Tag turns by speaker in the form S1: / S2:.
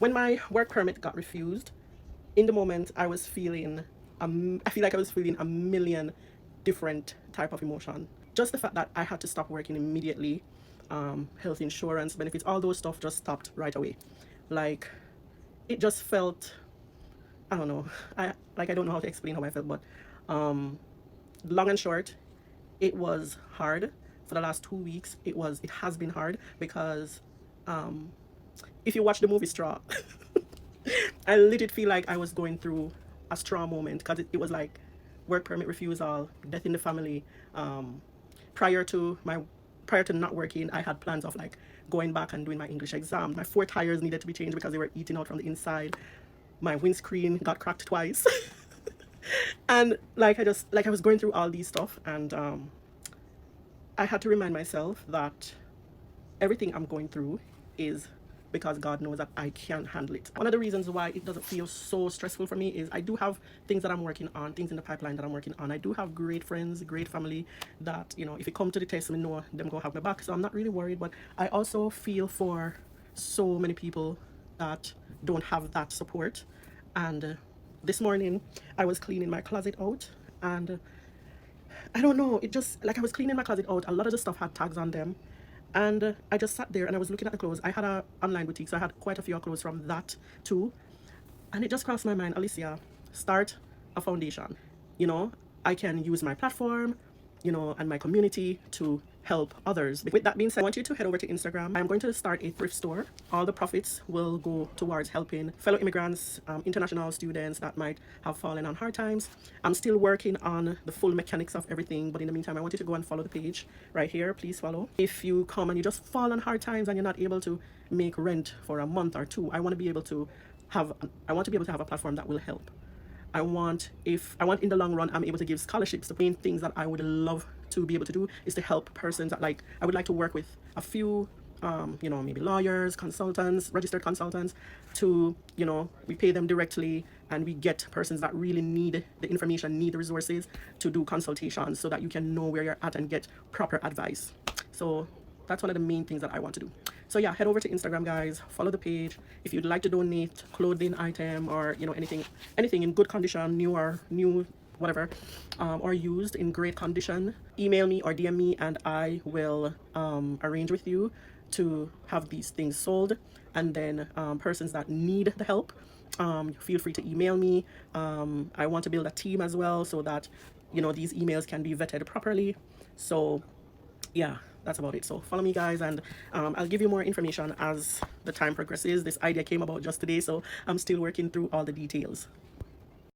S1: When my work permit got refused, in the moment I was feeling, I feel like I was feeling a million different type of emotion. Just the fact that I had to stop working immediately, health insurance benefits, all those stuff just stopped right away. Like, it just felt, I don't know, I don't know how to explain how I felt, but um, long and short, it was hard for the last 2 weeks. It has been hard because um, if you watch the movie Straw, I literally feel like I was going through a straw moment because it was like work permit refusal, death in the family. Um, prior to my prior to not working, I had plans of like going back and doing my English exam. My four tires needed to be changed because they were eating out from the inside. My windscreen got cracked twice. And like I was going through all these stuff, and I had to remind myself that everything I'm going through is because God knows that I can handle it. One of the reasons why it doesn't feel so stressful for me is I do have things that I'm working on, things in the pipeline that I'm working on. I do have great friends, great family that, you know, if it come to the test, I know them go have my back. So I'm not really worried, but I also feel for so many people that don't have that support. And this morning I was cleaning my closet out, and I don't know, it just like I was cleaning my closet out, a lot of the stuff had tags on them. And I just sat there and I was looking at the clothes. I had a online boutique, so I had quite a few clothes from that too. And it just crossed my mind, Alicia, start a foundation. You know, I can use my platform, you know, and my community to help others. With that being said, I want you to head over to Instagram. I'm going to start a thrift store. All the profits will go towards helping fellow immigrants, international students that might have fallen on hard times. I'm still working on the full mechanics of everything, but in the meantime, I want you to go and follow the page right here. Please follow. If you come and you just fall on hard times and you're not able to make rent for a month or two, I want to be able to have a platform that will help. I want in the long run I'm able to give scholarships. The main things that I would love to be able to do is to help persons that, like, I would like to work with a few you know, maybe lawyers, consultants, registered consultants, to, you know, we pay them directly and we get persons that really need the information, need the resources to do consultations so that you can know where you're at and get proper advice. So that's one of the main things that I want to do. So yeah, head over to Instagram, guys, follow the page. If you'd like to donate clothing item, or, you know, anything in good condition, new whatever, or used in great condition, email me or DM me and I will arrange with you to have these things sold. And then persons that need the help, feel free to email me. I want to build a team as well so that, you know, these emails can be vetted properly. So yeah, that's about it. So follow me, guys, and I'll give you more information as the time progresses. This idea came about just today, so I'm still working through all the details.